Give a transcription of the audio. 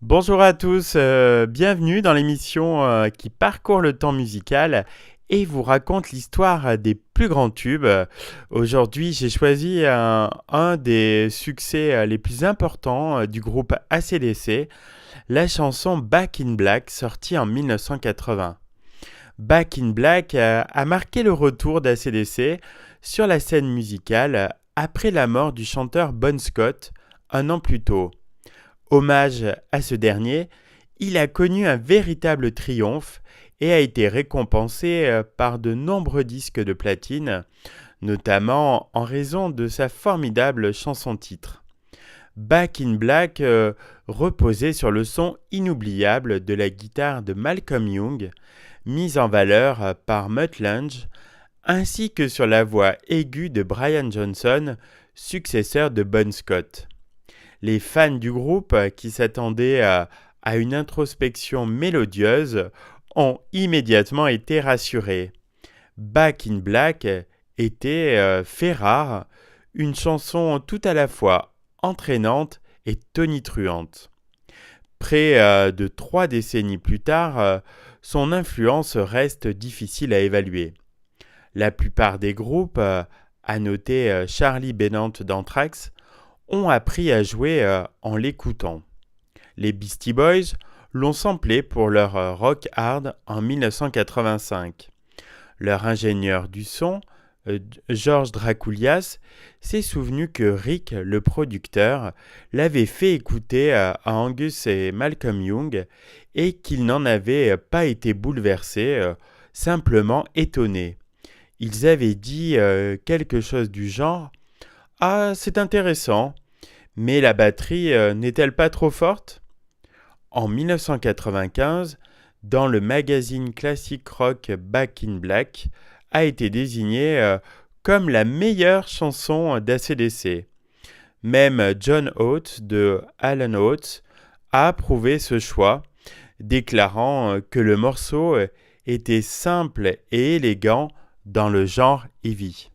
Bonjour à tous, bienvenue dans l'émission qui parcourt le temps musical et vous raconte l'histoire des plus grands tubes. Aujourd'hui, j'ai choisi un des succès les plus importants du groupe AC/DC, la chanson Back in Black sortie en 1980. Back in Black a marqué le retour d'ACDC sur la scène musicale après la mort du chanteur Bon Scott un an plus tôt. Hommage à ce dernier, il a connu un véritable triomphe et a été récompensé par de nombreux disques de platine, notamment en raison de sa formidable chanson-titre. Back in Black reposait sur le son inoubliable de la guitare de Malcolm Young, mise en valeur par Mutt Lange, ainsi que sur la voix aiguë de Brian Johnson, successeur de Bon Scott. Les fans du groupe qui s'attendaient à une introspection mélodieuse ont immédiatement été rassurés. Back in Black était fait rare, une chanson tout à la fois entraînante et tonitruante. Près de 3 décennies plus tard, son influence reste difficile à évaluer. La plupart des groupes, à noter Charlie Bennant d'Anthrax, ont appris à jouer en l'écoutant. Les Beastie Boys l'ont samplé pour leur rock hard en 1985. Leur ingénieur du son, George Drakoulias, s'est souvenu que Rick, le producteur, l'avait fait écouter à Angus et Malcolm Young et qu'il n'en avait pas été bouleversé, simplement étonné. Ils avaient dit quelque chose du genre « Ah, c'est intéressant ». Mais la batterie n'est-elle pas trop forte ? En 1995, dans le magazine classique rock Back in Black, a été désignée comme la meilleure chanson d'ACDC. Même John Oates de Alan Oates a approuvé ce choix, déclarant que le morceau était simple et élégant dans le genre heavy.